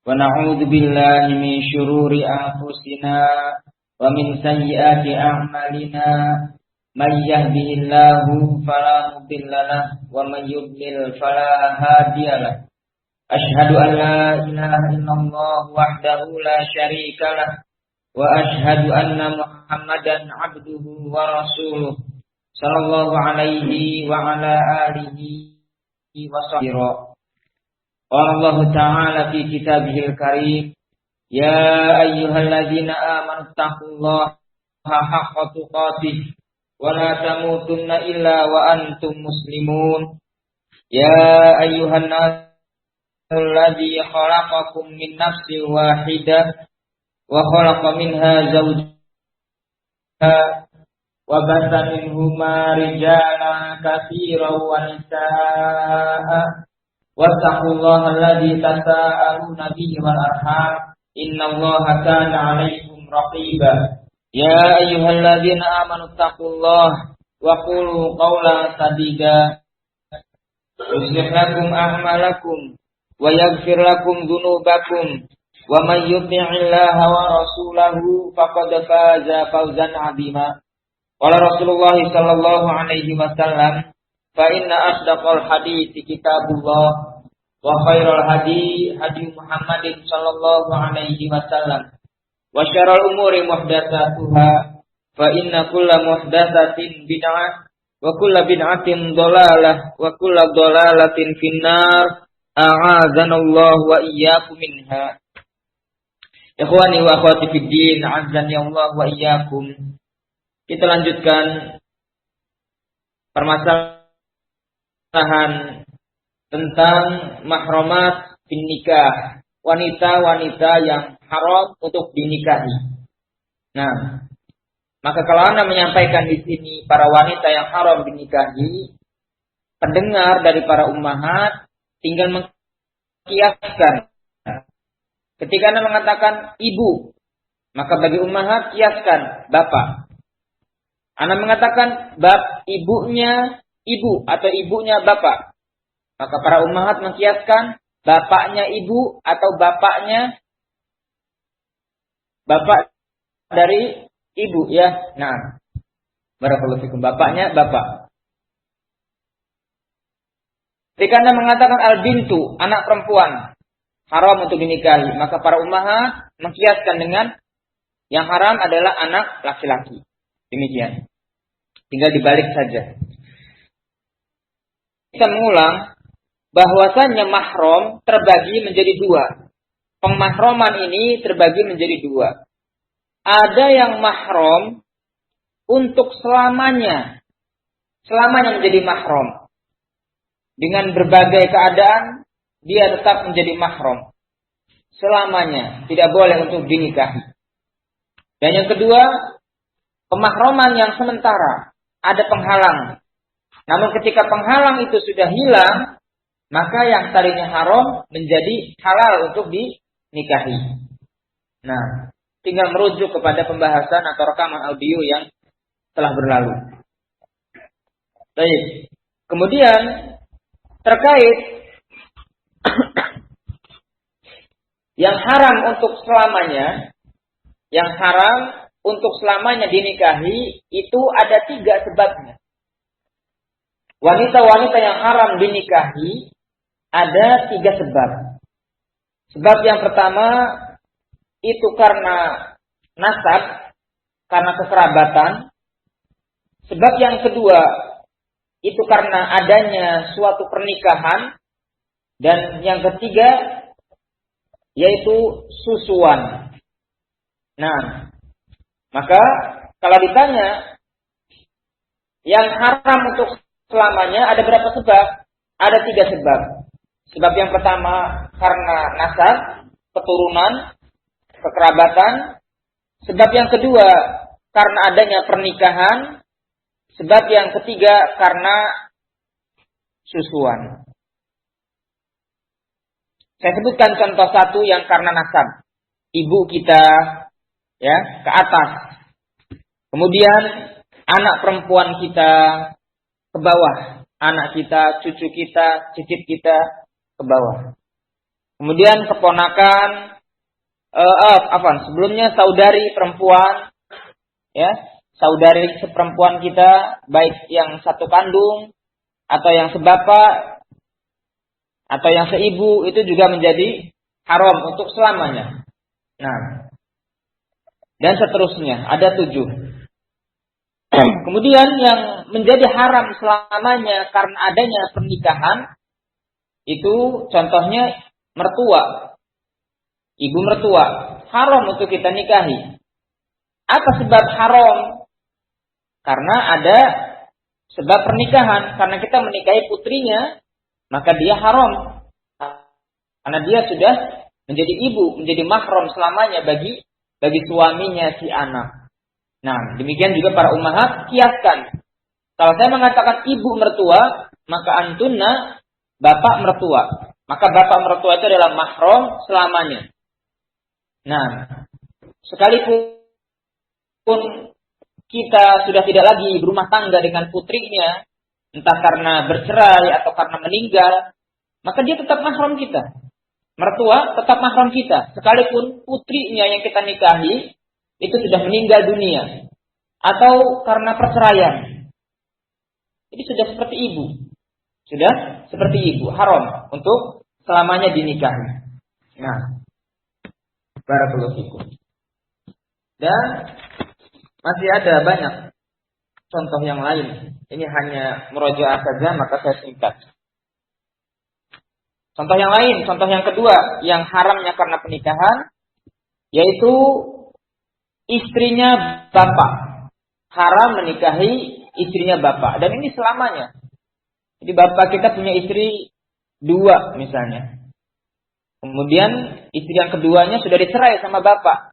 ونعوذ بالله من شرور أنفسنا ومن سيئات أعمالنا من يهده الله فلا مضل له ومن يضلل فلا هادي له أشهد أن لا إله إلا الله وحده لا شريك له وأشهد أن محمدا عبده ورسوله صلى الله عليه وعلى آله وصحبه. قال الله تعالى في كتابه الكريم يا أيها الذين آمنوا اتقوا الله حق تقاته ولا تموتن إلا وأنتم مسلمون يا أيها الناس الذي خلقكم من نفس واحدة وخلق منها زوجها وبث منهما رجالا كثيرا ونساء واتقوا الله الذي تساءلون به والأرحام إن الله كان عليكم رقيبا يا أيها الذين آمنوا اتقوا الله وقولوا قولا سديدا يصلح لكم أعمالكم ويغفر لكم ذنوبكم ومن يطع الله ورسوله فقد فاز فوزا عظيما قال رسول الله صلى الله عليه وسلم فإن أصدق الحديث كتاب الله وخير الهدي هدي محمد صلى الله عليه وسلم وشر الأمور محدثاتها فإن كل محدثة بدعة وكل بدعة ضلالة وكل ضلالة في النار أعاذنا الله وإياكم منها. Ikhwani wa akhwati fid din, azan ya Allah wa iyyakum. Kita lanjutkan permasalahan tentang mahramat bin nikah, wanita-wanita yang haram untuk dinikahi. Nah, maka kalau Anda menyampaikan di sini para wanita yang haram dinikahi, pendengar dari para ummahat tinggal mengkiaskan. Ketika Anda mengatakan ibu, maka bagi ummahat kiaskan bapak. Anda mengatakan ibunya ibu atau ibunya bapak, maka para ummahat mengkiaskan bapaknya ibu atau bapaknya bapak dari ibu ya. Nah, barakallahu fikum, bapaknya bapak. Ketika Anda mengatakan al-bintu, anak perempuan haram untuk dinikahi, maka para ummahat mengkiaskan dengan yang haram adalah anak laki-laki. Demikian. Tinggal dibalik saja. Kita mengulang bahwasannya mahram terbagi menjadi dua. Pemahraman ini terbagi menjadi dua. Ada yang mahram untuk selamanya. Selamanya menjadi mahram. Dengan berbagai keadaan dia tetap menjadi mahram. Selamanya tidak boleh untuk dinikahi. Dan yang kedua, pemahraman yang sementara. Ada penghalang. Namun ketika penghalang itu sudah hilang, maka yang tadinya haram menjadi halal untuk dinikahi. Nah, tinggal merujuk kepada pembahasan atau rekaman audio yang telah berlalu. Baik. Kemudian terkait yang haram untuk selamanya, yang haram untuk selamanya dinikahi, itu ada 3 sebabnya. Wanita-wanita yang haram dinikahi ada 3 sebab. Sebab yang pertama itu karena nasab, karena kekerabatan. Sebab yang kedua itu karena adanya suatu pernikahan. Dan yang ketiga yaitu susuan. Nah, maka kalau ditanya yang haram untuk selamanya ada berapa sebab? Ada 3 sebab. Sebab yang pertama karena nasab, keturunan, kekerabatan. Sebab yang kedua karena adanya pernikahan. Sebab yang ketiga karena susuan. Saya sebutkan contoh satu yang karena nasab. Ibu kita ya ke atas. Kemudian anak perempuan kita ke bawah. Anak kita, cucu kita, cicit kita ke bawah. kemudian keponakan, sebelumnya saudari perempuan, ya, saudari seperempuan kita, baik yang satu kandung atau yang sebapak atau yang seibu, itu juga menjadi haram untuk selamanya. Nah, dan seterusnya, ada 7. Kemudian yang menjadi haram selamanya karena adanya pernikahan, itu contohnya mertua, ibu mertua, haram untuk kita nikahi. Apa sebab haram? Karena ada sebab pernikahan, karena kita menikahi putrinya, maka dia haram. Karena dia sudah menjadi ibu, menjadi mahram selamanya bagi suaminya si anak. Nah, demikian juga para ummahat, kiaskan. Kalau saya mengatakan ibu mertua, maka antunna bapak mertua. Maka bapak mertua itu adalah mahram selamanya. Nah, sekalipun kita sudah tidak lagi berumah tangga dengan putrinya, entah karena bercerai atau karena meninggal, maka dia tetap mahram kita. Mertua tetap mahram kita, sekalipun putrinya yang kita nikahi itu sudah meninggal dunia atau karena perceraian. Jadi sudah seperti ibu, haram untuk selamanya dinikahi. Nah, barakallahu fikum. Dan masih ada banyak contoh yang lain. Ini hanya murojaah saja, maka saya singkat. Contoh yang lain, contoh yang kedua, yang haramnya karena pernikahan, yaitu istrinya bapak. Haram menikahi istrinya bapak. Dan ini selamanya. Jadi bapak kita punya istri 2 misalnya. Kemudian istri yang keduanya sudah dicerai sama bapak.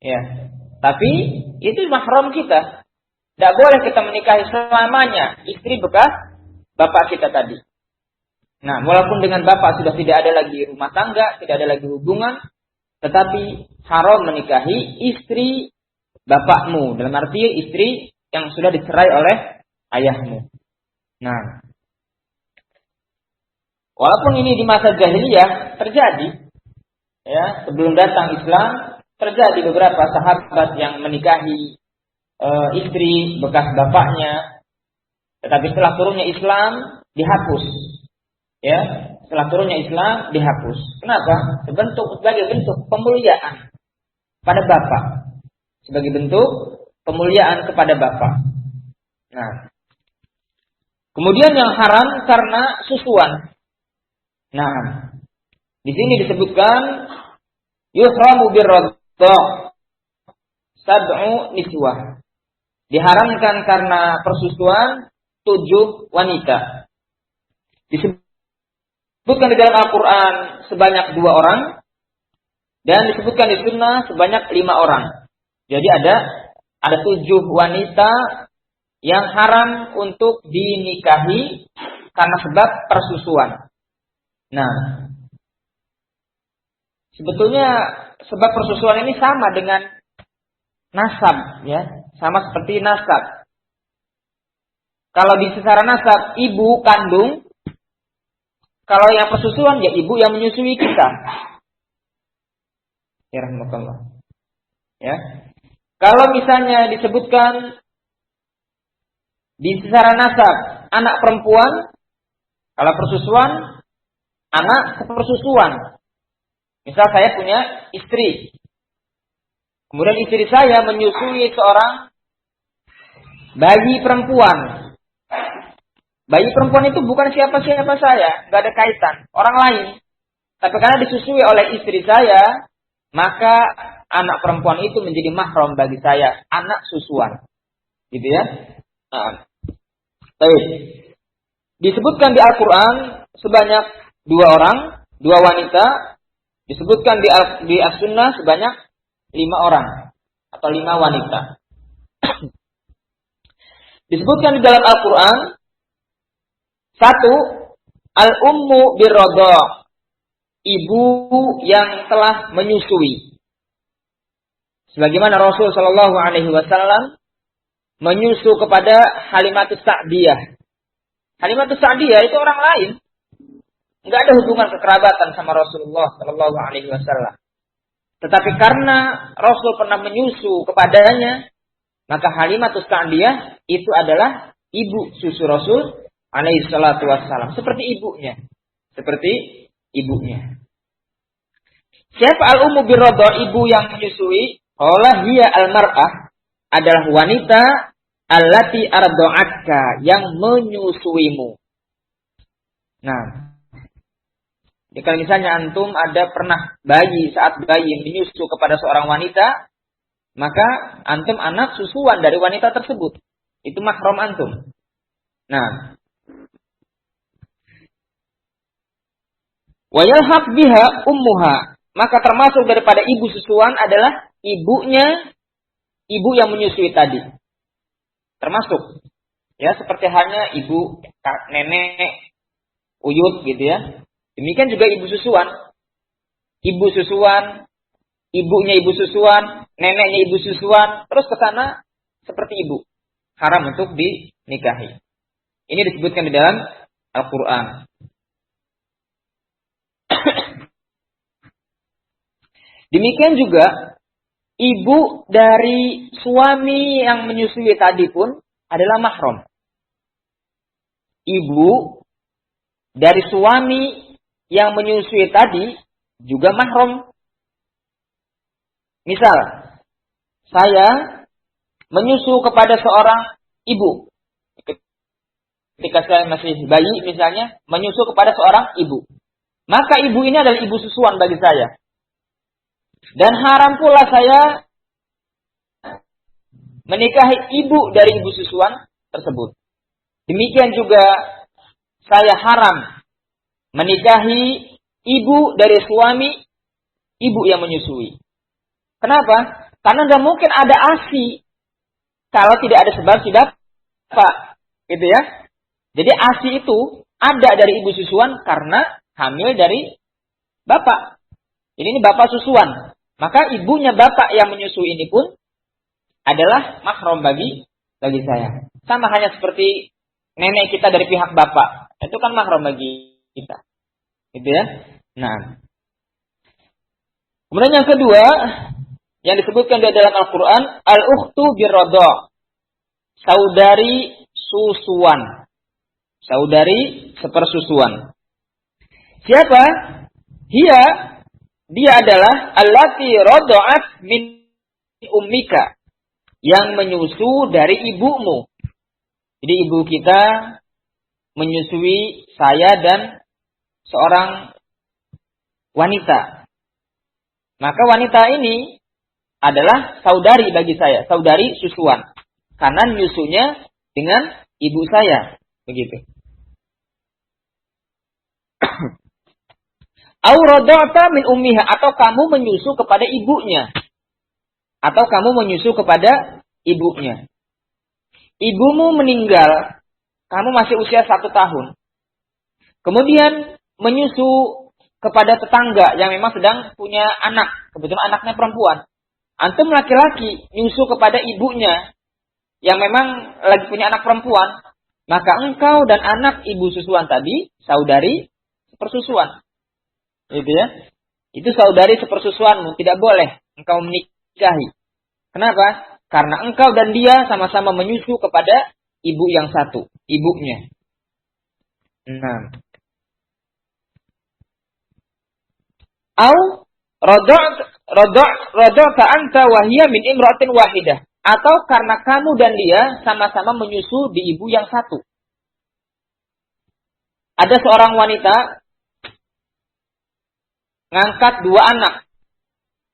Ya. Tapi itu mahram kita. Tidak boleh kita menikahi selamanya istri bekas bapak kita tadi. Nah, walaupun dengan bapak sudah tidak ada lagi rumah tangga, tidak ada lagi hubungan, tetapi haram menikahi istri bapakmu, dalam arti istri yang sudah dicerai oleh ayahmu. Nah, walaupun ini di masa jahiliyah terjadi, ya, sebelum datang Islam terjadi beberapa sahabat yang menikahi istri bekas bapaknya, tetapi setelah turunnya Islam dihapus. Ya, setelah turunnya Islam dihapus. Kenapa? Sebagai bentuk pemuliaan pada bapak. Sebagai bentuk pemuliaan kepada bapak. Nah, kemudian yang haram karena susuan. Nah, di sini disebutkan yuhramu birradha sab'u niswah. Diharamkan karena persusuan 7 wanita. Disebutkan di dalam Al-Quran sebanyak 2 orang. Dan disebutkan di sunnah sebanyak 5 orang. Jadi ada 7 wanita yang haram untuk dinikahi karena sebab persusuan. Nah, sebetulnya sebab persusuan ini sama dengan nasab, ya, sama seperti nasab. Kalau di secara nasab ibu kandung, kalau yang persusuan ya ibu yang menyusui kita. Ya rahmatullah. Ya. Kalau misalnya disebutkan di secara nasab anak perempuan, kalau persusuan anak sepersusuan. Misal saya punya istri. Kemudian istri saya menyusui seorang bayi perempuan. Bayi perempuan itu bukan siapa-siapa saya, nggak ada kaitan, orang lain. Tapi karena disusui oleh istri saya, maka anak perempuan itu menjadi mahram bagi saya, anak susuan. Gitu ya. Baik. Disebutkan di Al-Quran sebanyak 2 orang, 2 wanita. Disebutkan di As-Sunnah sebanyak 5 orang atau 5 wanita. Disebutkan di dalam Al-Quran 1, al-ummu birradha, ibu yang telah menyusui. Sebagaimana Rasul sallallahu alaihi wasallam menyusu kepada Halimatus Sa'diyah. Halimatus Sa'diyah itu orang lain, nggak ada hubungan kekerabatan sama Rasulullah Shallallahu Alaihi Wasallam. Tetapi karena Rasul pernah menyusu kepadanya, maka Halimatus Sa'diyah itu adalah ibu susu Rasul Alaihi Salatu Wasallam, seperti ibunya, seperti ibunya. Siapa al-ummu birradha, ibu yang menyusui? Qala hiya al-mar'ah, adalah wanita allati arda'atka, yang menyusuimu. Nah, kalau misalnya antum ada pernah saat bayi menyusu kepada seorang wanita, maka antum anak susuan dari wanita tersebut. Itu mahram antum. Nah, wa yalhaq biha ummuha, maka termasuk daripada ibu susuan adalah ibunya, ibu yang menyusui tadi. Termasuk. Ya, seperti halnya ibu, nenek, uyut gitu ya. Demikian juga ibu susuan. Ibu susuan, ibunya ibu susuan, neneknya ibu susuan, terus ke sana seperti ibu. Haram untuk dinikahi. Ini disebutkan di dalam Al-Qur'an. Demikian juga ibu dari suami yang menyusui tadi pun adalah mahram. Ibu dari suami yang menyusui tadi juga mahram. Misal, saya menyusu kepada seorang ibu. Ketika saya masih bayi misalnya, menyusu kepada seorang ibu. Maka ibu ini adalah ibu susuan bagi saya. Dan haram pula saya menikahi ibu dari ibu susuan tersebut. Demikian juga saya haram menikahi ibu dari suami ibu yang menyusui. Kenapa? Karena tidak mungkin ada ASI kalau tidak ada sebab tidak apa, gitu ya. Jadi ASI itu ada dari ibu susuan karena hamil dari bapak. Jadi ini bapak susuan. Maka ibunya bapak yang menyusui ini pun adalah mahram bagi saya. Sama hanya seperti nenek kita dari pihak bapak. Itu kan mahram bagi kita. Gitu ya. Nah. Kemudian yang kedua, yang disebutkan di dalam Al-Quran, al-ukhtu birradha, saudari susuan. Saudari sepersusuan. Siapa? Dia adalah allati rada'at min ummika, yang menyusu dari ibumu. Jadi ibu kita menyusui saya dan seorang wanita. Maka wanita ini adalah saudari bagi saya, saudari susuan. Karena menyusunya dengan ibu saya. Begitu. Au rada'ta min ummiha, atau kamu menyusu kepada ibunya. Atau kamu menyusu kepada ibunya. Ibumu meninggal, kamu masih usia 1 tahun. Kemudian menyusu kepada tetangga yang memang sedang punya anak. Kebetulan anaknya perempuan. Antum laki-laki nyusu kepada ibunya yang memang lagi punya anak perempuan. Maka engkau dan anak ibu susuan tadi, saudari sepersusuan. Gitu ya. Itu saudari sepersusuanmu, tidak boleh engkau menikahi. Kenapa? Karena engkau dan dia sama-sama menyusu kepada ibu yang satu, ibunya. Nah. Au rada'ta anta wa hiya min imra'atin wahidah. Atau karena kamu dan dia sama-sama menyusu di ibu yang satu. Ada seorang wanita ngangkat 2 anak.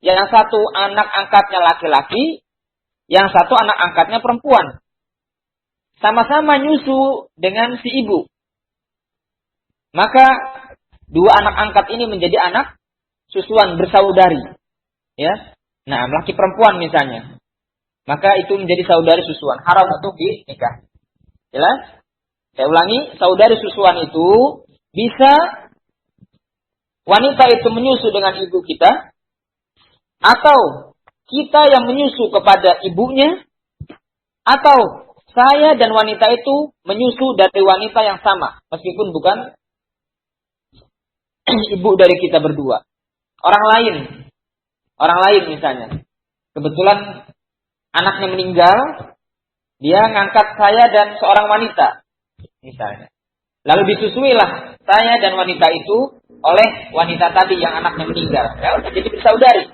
Yang satu anak angkatnya laki-laki, yang satu anak angkatnya perempuan. Sama-sama nyusu dengan si ibu. Maka 2 anak angkat ini menjadi anak susuan bersaudari. Ya. Nah, laki perempuan misalnya. Maka itu menjadi saudari susuan. Haram untuk dinikah. Jelas? Saya ulangi, saudari susuan itu bisa wanita itu menyusu dengan ibu kita, atau kita yang menyusu kepada ibunya, atau saya dan wanita itu menyusu dari wanita yang sama, meskipun bukan ibu dari kita berdua. Orang lain misalnya. Kebetulan anaknya meninggal, dia ngangkat saya dan seorang wanita, misalnya. Lalu disusuilah saya dan wanita itu oleh wanita tadi yang anaknya meninggal. Ya, jadi bersaudari.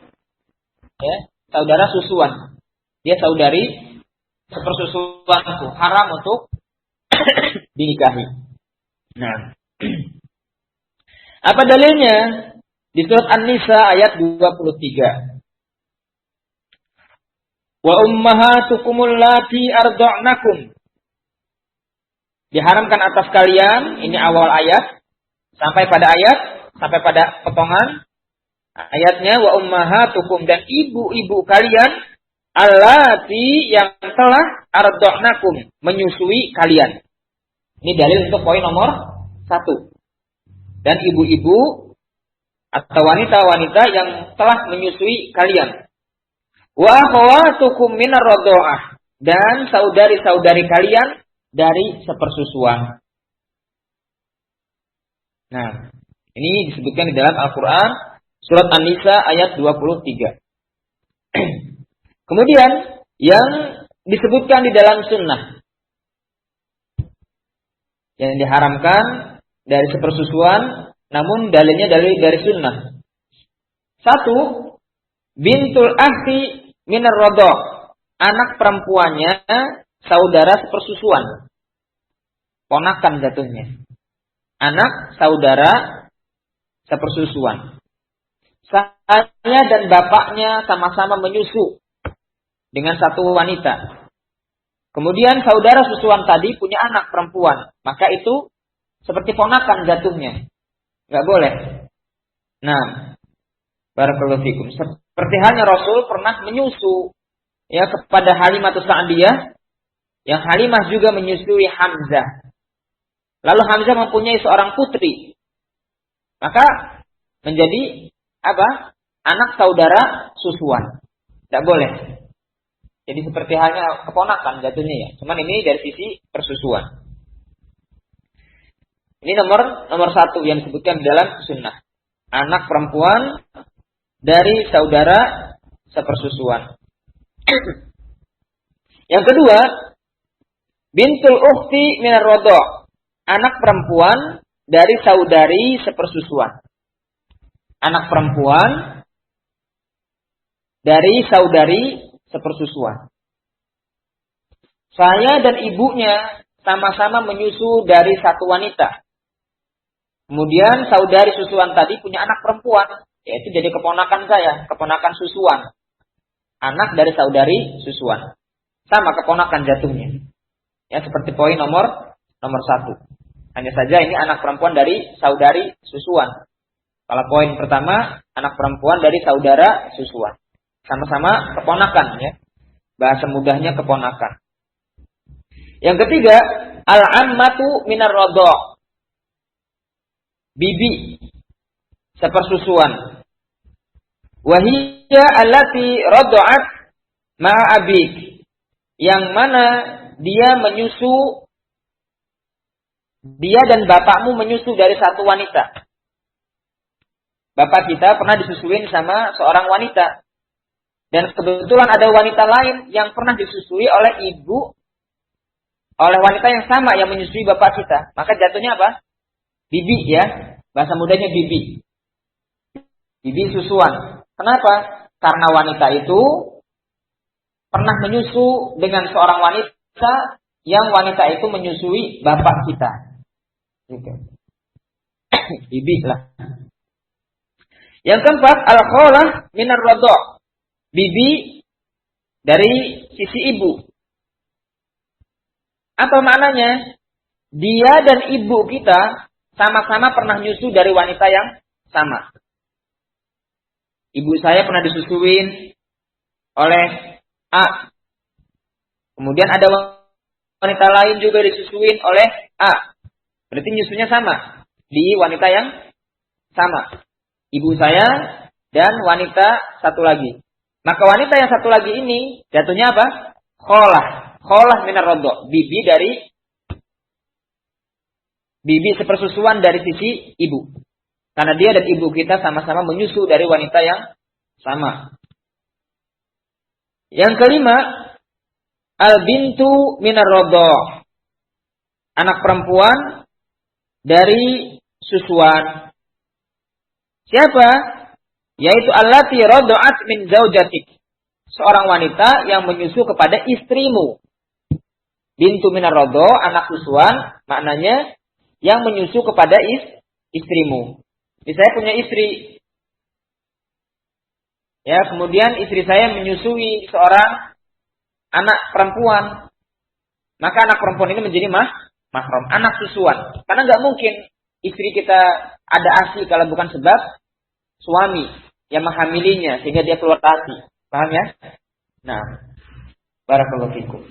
Ya, saudara susuan. Dia saudari sepersusuanku, haram untuk dinikahi. Nah, apa dalilnya? Di surat An-Nisa ayat 23. Wa ummahatukumul lati arda'nakum. Diharamkan atas kalian, ini awal ayat, sampai pada potongan ayatnya, wa ummahatukum, dan ibu-ibu kalian, allati yang telah arda'nakum, menyusui kalian. Ini dalil untuk poin nomor 1. Dan ibu-ibu atau wanita-wanita yang telah menyusui kalian. Wa akhawatukum minar radha'ah, dan saudari-saudari kalian dari sepersusuan. Nah, ini disebutkan di dalam Al-Qur'an surat An-Nisa ayat 23. Kemudian yang disebutkan di dalam sunnah yang diharamkan dari sepersusuan, namun dalilnya dari sunnah. 1, bintul akhi minar radha', anak perempuannya saudara sepersusuan. Ponakan jatuhnya. Anak saudara sepersusuan. Saya dan bapaknya sama-sama menyusu dengan satu wanita. Kemudian saudara susuan tadi punya anak perempuan. Maka itu seperti ponakan jatuhnya. Nggak boleh. Nah, barakallahu fikum. Seperti halnya Rasul pernah menyusu ya kepada Halimatus Sa'diyah, yang Halimah juga menyusui Hamzah. Lalu Hamzah mempunyai seorang putri. Maka menjadi apa? Anak saudara susuan. Tidak boleh. Jadi seperti halnya keponakan jatuhnya ya. Cuman ini dari sisi persusuan. Ini nomor 1 yang disebutkan di dalam sunnah. Anak perempuan dari saudara sepersusuan. Yang kedua, bintul ukhti minar radha', anak perempuan dari saudari sepersusuan. Anak perempuan dari saudari sepersusuan. Saya dan ibunya sama-sama menyusu dari satu wanita. Kemudian saudari susuan tadi punya anak perempuan, yaitu jadi keponakan saya, keponakan susuan. Anak dari saudari susuan. Sama keponakan jatuhnya. Ya, seperti poin nomor 1. Hanya saja ini anak perempuan dari saudari susuan. Kalau poin pertama, anak perempuan dari saudara susuan. Sama-sama keponakan ya. Bahasa mudahnya keponakan. Yang ketiga, al-ammatu minar radha', bibi sepersusuan. Wahiyya allati radha'at ma'abik, yang mana dia menyusu, dia dan bapakmu menyusu dari satu wanita. Bapak kita pernah disusuin sama seorang wanita. Dan kebetulan ada wanita lain yang pernah disusui oleh ibu, oleh wanita yang sama yang menyusui bapak kita. Maka jatuhnya apa? Bibi ya. Bahasa mudanya bibi. Bibi susuan. Kenapa? Karena wanita itu pernah menyusu dengan seorang wanita yang wanita itu menyusui bapak kita. Gitu. Bibi lah. Yang keempat, al-khalah minar radha', bibi dari sisi ibu. Apa maknanya? Dia dan ibu kita sama-sama pernah nyusu dari wanita yang sama. Ibu saya pernah disusuin oleh A. Kemudian ada wanita lain juga disusuin oleh A. Berarti nyusunya sama. Di wanita yang sama. Ibu saya dan wanita satu lagi. Maka wanita yang satu lagi ini jatuhnya apa? Kholah. Kholah minar radha', bibi sepersusuan dari sisi ibu. Karena dia dan ibu kita sama-sama menyusu dari wanita yang sama. Yang kelima, al-bintu minar radha'. Anak perempuan dari susuan. Siapa? Yaitu allati rada'at min zaujatik. Seorang wanita yang menyusu kepada istrimu. Bintu minar radha', anak susuan, maknanya yang menyusu kepada istrimu. Saya punya istri. Ya, kemudian istri saya menyusui seorang anak perempuan. Maka anak perempuan ini menjadi mahram, anak susuan. Karena nggak mungkin istri kita ada ASI kalau bukan sebab suami yang menghamilinya sehingga dia keluar ASI. Paham ya? Nah, barakallahu fikum.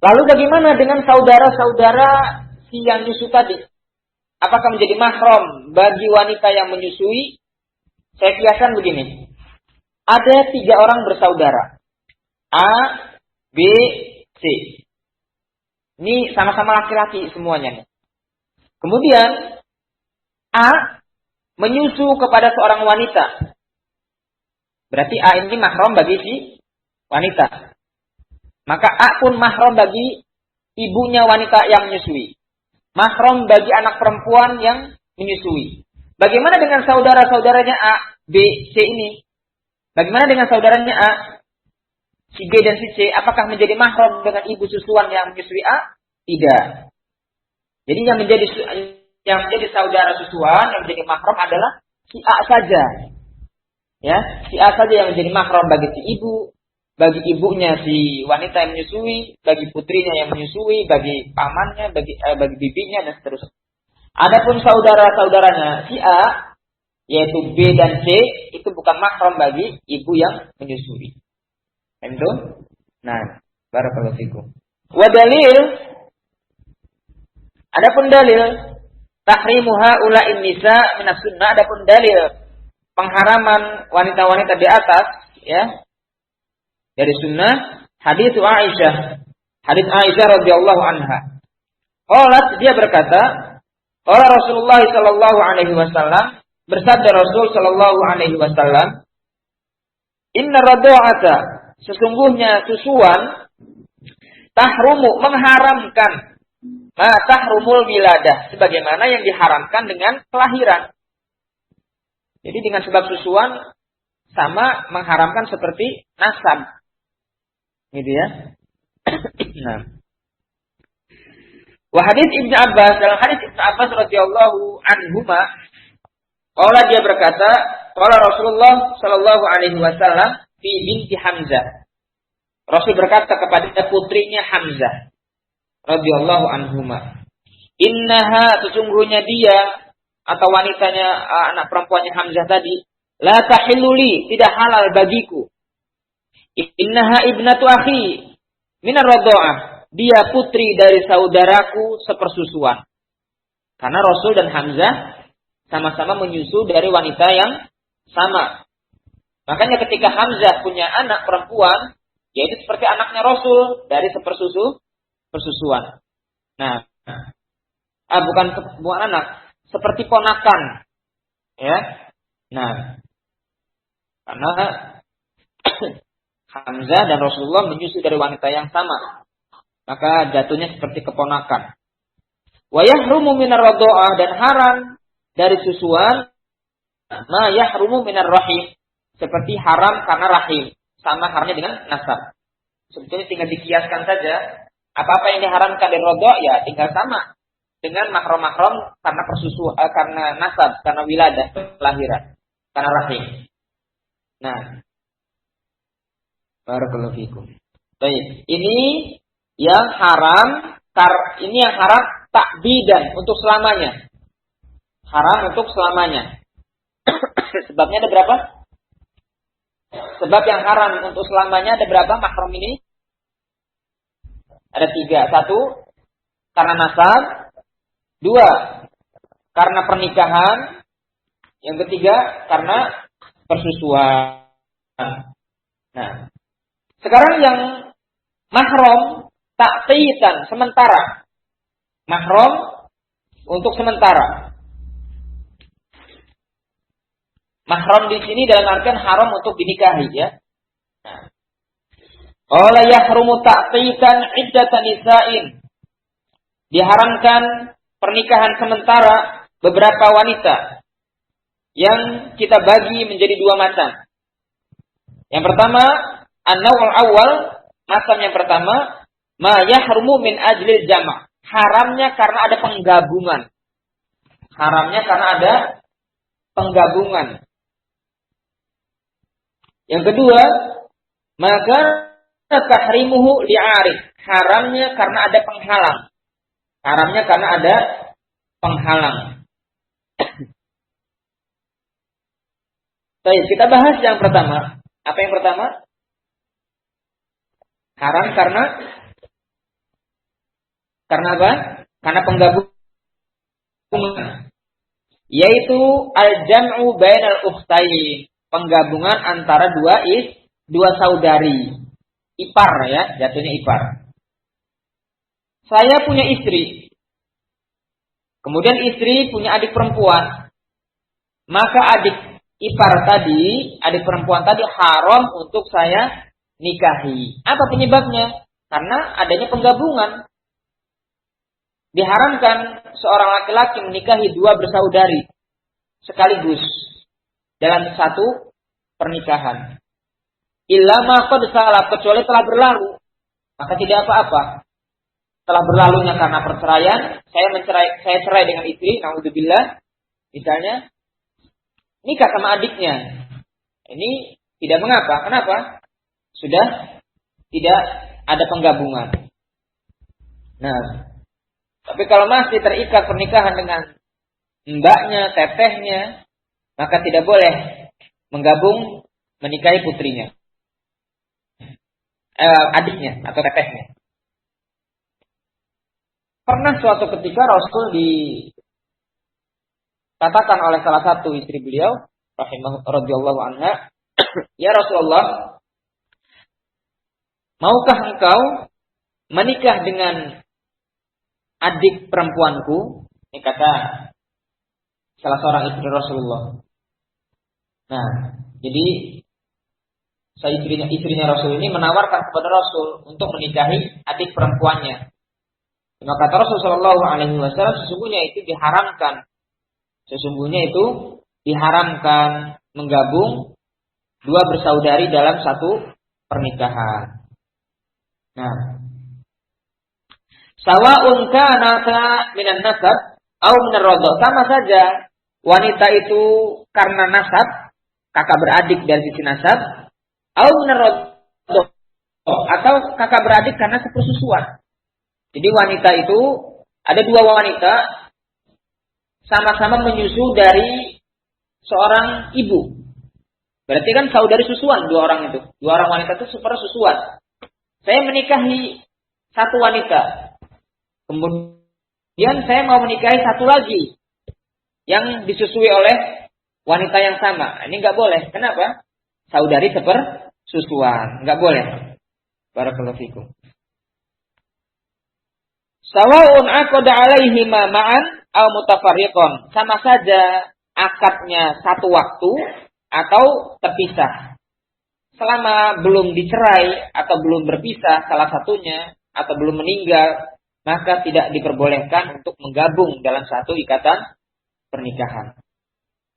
Lalu bagaimana dengan saudara-saudara si yang nyusu tadi? Apakah menjadi mahram bagi wanita yang menyusui? Saya kiaskan begini. Ada 3 orang bersaudara. A, B, C. Ini sama-sama laki-laki semuanya. Kemudian A menyusu kepada seorang wanita. Berarti A ini mahram bagi si wanita. Maka A pun mahram bagi ibunya wanita yang menyusui. Mahram bagi anak perempuan yang menyusui. Bagaimana dengan saudara-saudaranya A, B, C ini? Bagaimana dengan saudaranya A, si B dan si C? Apakah menjadi mahram dengan ibu susuan yang menyusui A? Tidak. Jadi yang menjadi saudara susuan, yang menjadi mahram adalah si A saja. Ya, si A saja yang menjadi mahram bagi si ibu, bagi ibunya si wanita yang menyusui, bagi putrinya yang menyusui, bagi pamannya, bagi bibinya dan seterusnya. Adapun saudara-saudaranya si A, yaitu B dan C, itu bukan mahram bagi ibu yang menyusui. Itu? Nah, barakallahu fikum. Wa dalil, adapun dalil tahrimuha ula'in nisa minas sunnah, adapun dalil pengharaman wanita-wanita di atas ya dari sunnah, hadits Aisyah. Hadits Aisyah radhiyallahu anha. Qalat, dia berkata, qala Rasulullah sallallahu alaihi wasallam, bersabda Rasul sallallahu alaihi wasallam, inna radha'ata, sesungguhnya susuan, tahrumu, mengharamkan, ma tahrumul wiladah, sebagaimana yang diharamkan dengan kelahiran. Jadi dengan sebab susuan sama mengharamkan seperti nasab. Gitu ya. Nah. Wa hadits Ibnu Abbas, dalam hadits Ibnu Abbas radhiyallahu anhuma, qala, dia berkata, qala Rasulullah sallallahu alaihi wasallam fi binti Hamzah. Rasul berkata kepada putrinya Hamzah radhiyallahu anhuma, innaha, sesungguhnya dia atau wanitanya, anak perempuannya Hamzah tadi, la tahilluli, tidak halal bagiku. Innaha ibnatu akhi minar radha'ah, dia putri dari saudaraku sepersusuan. Karena Rasul dan Hamzah sama-sama menyusu dari wanita yang sama. Makanya ketika Hamzah punya anak perempuan, yaitu seperti anaknya Rasul dari persusuan. Nah, bukan anak, seperti ponakan. Ya. Nah, karena Hamzah dan Rasulullah menyusu dari wanita yang sama, maka jatuhnya seperti keponakan. Wa yahrumu minar radha'ah, dan haram dari susuan, ma yahrumu minar rahim, seperti haram karena rahim, sama haramnya dengan nasab. Sebetulnya tinggal dikiaskan saja, apa-apa yang diharamkan dari radha' ya tinggal sama dengan mahram-mahram karena karena nasab, karena wiladah, kelahiran, karena rahim. Nah, barakallahu fikum. Baik, ini yang haram, ini yang haram takbidan, untuk selamanya. Haram untuk selamanya. Sebabnya ada berapa? Sebab yang haram untuk selamanya ada berapa mahram ini? Ada 3. 1, karena nasab. 2, karena pernikahan. Yang ketiga, karena persusuan. Nah, sekarang yang mahram ta'qitan, sementara. Mahram untuk sementara. Mahram di sini dalam artian haram untuk dinikahi ya. Nah. Qala yahrumu ta'qiqan iddatan nisa'in. Diharamkan pernikahan sementara beberapa wanita yang kita bagi menjadi dua macam. Yang pertama, an-naw'ul awal, macam yang pertama, ma yahrumu min ajlil jama'. Haramnya karena ada penggabungan. Haramnya karena ada penggabungan. Yang kedua, maka tahrimuhu li'arif. Haramnya karena ada penghalang. Haramnya karena ada penghalang. Baik, kita bahas yang pertama. Apa yang pertama? Haram karena apa? Karena penggabungan. Yaitu al-jam'u bainal ukhtain. Penggabungan antara dua saudari. Ipar ya, jatuhnya ipar. Saya punya istri. Kemudian istri punya adik perempuan. Maka adik perempuan tadi haram untuk saya nikahi. Apa penyebabnya? Karena adanya penggabungan. Diharamkan seorang laki-laki menikahi dua bersaudari sekaligus dalam satu pernikahan. Illa ma qad salaf, kecuali telah berlalu, maka tidak apa-apa. Telah berlalunya karena perceraian, saya cerai dengan istri, naudzubillah, misalnya nikah sama adiknya. Ini tidak mengapa. Kenapa? Sudah tidak ada penggabungan. Nah, tapi kalau masih terikat pernikahan dengan mbaknya, tetehnya, maka tidak boleh menggabung menikahi putrinya, adiknya atau tetehnya. Pernah suatu ketika Rasul dikatakan oleh salah satu istri beliau, radhiyallahu anha, ya Rasulullah, maukah engkau menikah dengan adik perempuanku? Ini kata salah seorang istri Rasulullah. Nah, jadi istrinya Rasul ini menawarkan kepada Rasul untuk menikahi adik perempuannya. Maka kata Rasulullah SAW, sesungguhnya itu diharamkan menggabung dua bersaudari dalam satu pernikahan. Nah, sawa'un kanata minan nasab au minar radha, sama saja wanita itu karena nasab, kakak beradik dari sisi nasab, au minar radha, atau kakak beradik karena sepersusuan. Jadi wanita itu, ada dua wanita sama-sama menyusu dari seorang ibu. Berarti kan saudari susuan dua orang itu. Dua orang wanita itu sepersusuan. Saya menikahi satu wanita. Kemudian saya mau menikahi satu lagi yang disusui oleh wanita yang sama. Ini nggak boleh. Kenapa? Saudari sepersusuan. Nggak boleh. Barakallahu fikum. Sawa'un aqada alaihima ma'an aw mutafarriqan. Sama saja akadnya satu waktu atau terpisah. Selama belum dicerai atau belum berpisah salah satunya atau belum meninggal, maka tidak diperbolehkan untuk menggabung dalam satu ikatan pernikahan.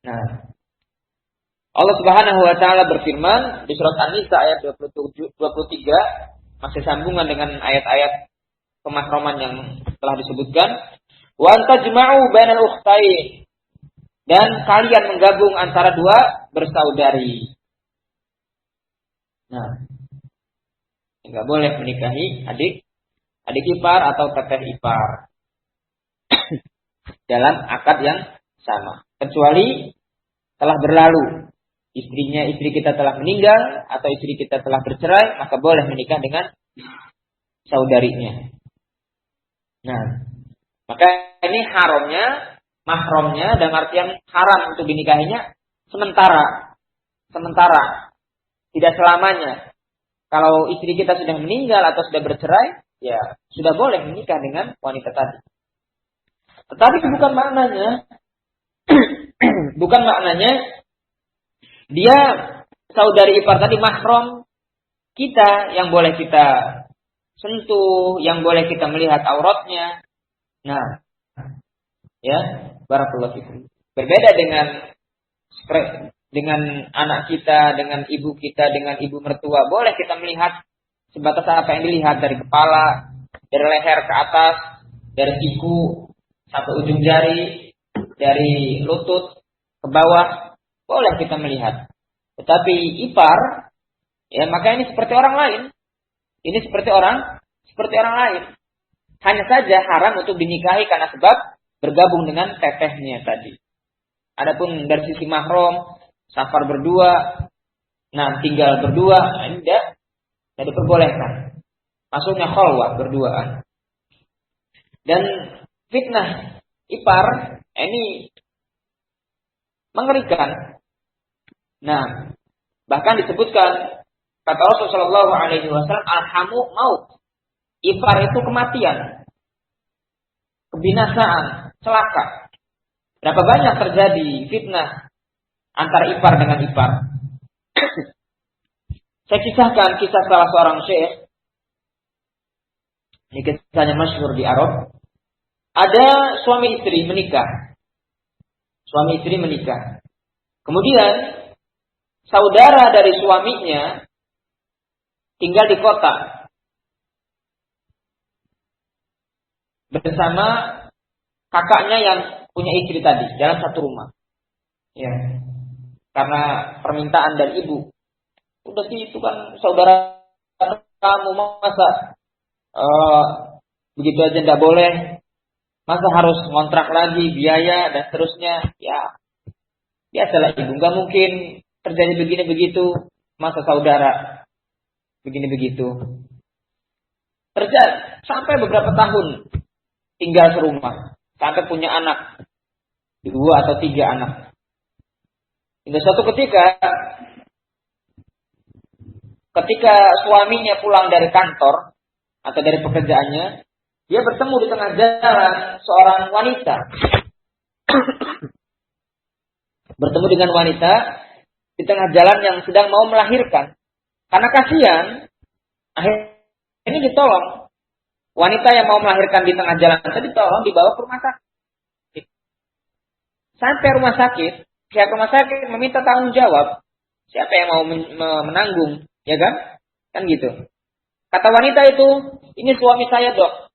Nah, Allah Subhanahu wa taala berfirman di surat An-Nisa ayat 23, masih sambungan dengan ayat-ayat pemahraman yang telah disebutkan, wa antajma'u bainal ukhtain, dan kalian menggabung antara dua bersaudari. Nah, enggak boleh menikahi adik ipar atau teteh ipar dalam akad yang sama, kecuali telah berlalu. Istri kita telah meninggal atau istri kita telah bercerai, maka boleh menikah dengan saudarinya. Nah, maka ini mahramnya dalam artian haram untuk dinikahinya sementara, tidak selamanya. Kalau istri kita sudah meninggal atau sudah bercerai, ya sudah boleh menikah dengan wanita tadi. Tetapi bukan maknanya dia saudari ipar tadi mahram kita, yang boleh kita sentuh, yang boleh kita melihat auratnya. Nah, ya, barakallahu fikum. Berbeda dengan anak kita, dengan ibu kita, dengan ibu mertua. Boleh kita melihat sebatas apa yang dilihat, dari kepala, dari leher ke atas, dari siku sampai ujung jari, dari lutut ke bawah, boleh kita melihat. Tetapi ipar, ya maka ini seperti orang lain. Ini seperti orang lain. Hanya saja haram untuk dinikahi karena sebab bergabung dengan tetehnya tadi. Adapun dari sisi mahram, safar berdua, nah tinggal berdua, ini tidak diperbolehkan. Maksudnya khalwah berduaan. Dan fitnah ipar ini mengerikan. Nah, bahkan disebutkan kata Rasulullah SAW, alhamu maut. Ipar itu kematian, kebinasaan, celaka. Berapa banyak terjadi fitnah antara ipar dengan ipar. Saya kisahkan kisah salah seorang syekh. Ini kisahnya masyhur di Arab. Ada suami istri menikah. Kemudian saudara dari suaminya tinggal di kota bersama kakaknya yang punya istri tadi dalam satu rumah. Ya. Karena permintaan dari ibu. Udah sih itu kan saudara kamu, masa begitu aja tidak boleh. Masa harus ngontrak lagi, biaya dan seterusnya. Ya, biasalah ibu, nggak mungkin terjadi begini begitu. Masa saudara begini begitu. Terjadi sampai beberapa tahun tinggal serumah, sampai punya anak 2 atau 3 anak. Hingga suatu ketika suaminya pulang dari kantor atau dari pekerjaannya, dia bertemu di tengah jalan seorang wanita. Bertemu dengan wanita di tengah jalan yang sedang mau melahirkan. Karena kasihan, akhirnya ditolong. Wanita yang mau melahirkan di tengah jalan tadi ditolong, dibawa ke rumah sakit. Sampai rumah sakit, pihak rumah sakit meminta tanggung jawab. Siapa yang mau menanggung, ya kan? Kan gitu. Kata wanita itu, ini suami saya, Dok.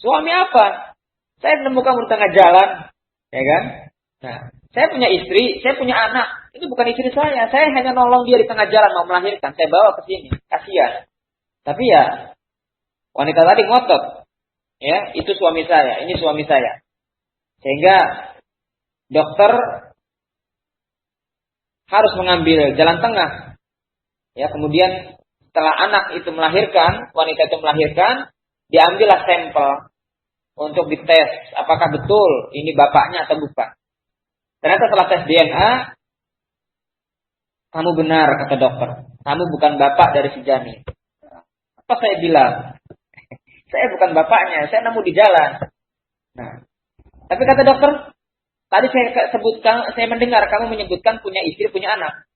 Suami apa? Saya nemu kamu di tengah jalan, ya kan? Nah, saya punya istri, saya punya anak. Itu bukan istri saya. Saya hanya nolong dia di tengah jalan mau melahirkan. Saya bawa ke sini. Kasihan. Tapi ya, wanita tadi ngotot. Ya, itu suami saya, ini suami saya. Sehingga dokter harus mengambil jalan tengah. Ya, kemudian setelah anak itu melahirkan, wanita itu melahirkan, diambillah sampel untuk dites apakah betul ini bapaknya atau bukan. Ternyata setelah tes DNA, kamu benar, kata dokter. Kamu bukan bapak dari si Jamin. Apa saya bilang? Saya bukan bapaknya, saya nemu di jalan. Nah, tapi kata dokter, tadi saya mendengar kamu menyebutkan punya istri, punya anak.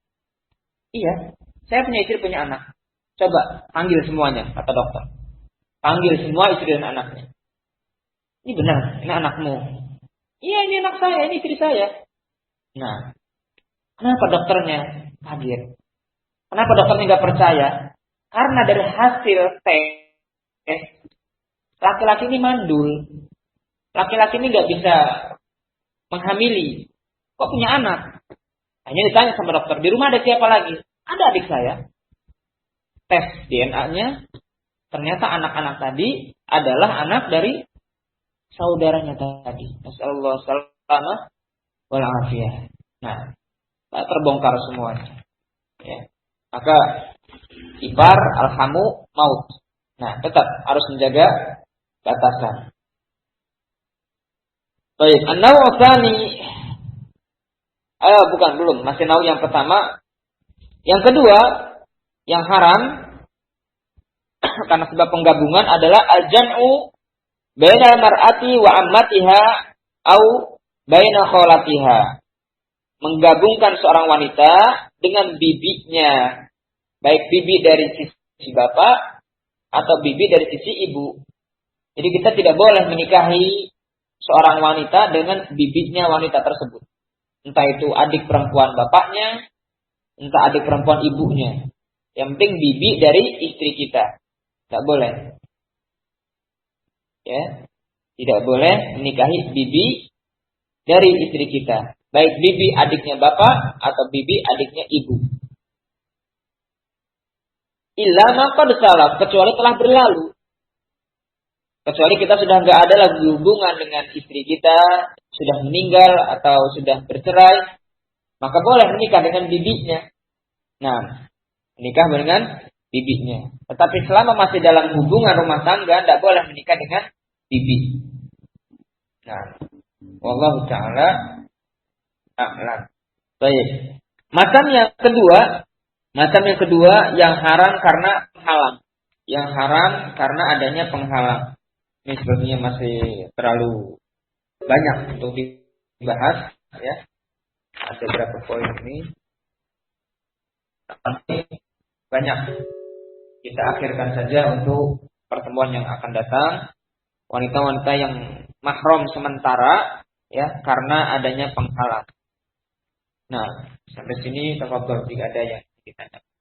Iya, saya punya istri, punya anak. Coba panggil semuanya, kata dokter. Panggil semua istri dan anaknya. Ini benar, ini anakmu. Iya, ini anak saya, ini istri saya. Nah, kenapa dokternya kaget? Kenapa dokternya nggak percaya? Karena dari hasil tes, laki-laki ini mandul. Laki-laki ini nggak bisa menghamili. Kok punya anak? Hanya ditanya sama dokter, di rumah ada siapa lagi? Ada adik saya. Tes DNA-nya, ternyata anak-anak tadi adalah anak dari saudaranya tadi. Nasallallahu salamah wal afiyah. Nah, terbongkar semuanya. Ya. Maka ipar alhamu maut. Nah, tetap harus menjaga batasan. Baik, an-naw' tsani. Bukan, belum. Masih nau yang pertama. Yang kedua, yang haram karena sebab penggabungan adalah al-jam'u bainal mar'ati wa ammatiha au baina khalatiha. menggabungkan seorang wanita dengan bibinya, baik bibi dari sisi bapak atau bibi dari sisi ibu. Jadi kita tidak boleh menikahi seorang wanita dengan bibinya wanita tersebut. Entah itu adik perempuan bapaknya, entah adik perempuan ibunya. Yang penting bibi dari istri kita. Tidak boleh. Ya, tidak boleh menikahi bibi dari istri kita. Baik bibi adiknya bapak atau bibi adiknya ibu. Illa maqad salaf, kecuali telah berlalu. Kecuali kita sudah nggak ada lagi hubungan dengan istri kita, sudah meninggal atau sudah bercerai, maka boleh menikah dengan bibinya. Nah, menikah dengan bibinya. Tetapi selama masih dalam hubungan rumah tangga, tidak boleh menikah dengan bibi. Nah, wallahu ta'ala a'lam. Baik. Macam yang kedua yang haram karena penghalang. Yang haram karena adanya penghalang. Ini sebenarnya masih terlalu banyak untuk dibahas, ya. Ada berapa poin ini? Banyak. Kita akhirkan saja untuk pertemuan yang akan datang. Wanita-wanita yang mahram sementara, ya, karena adanya penghalang. Nah, sampai sini tafadhol jika ada yang ditanyakan.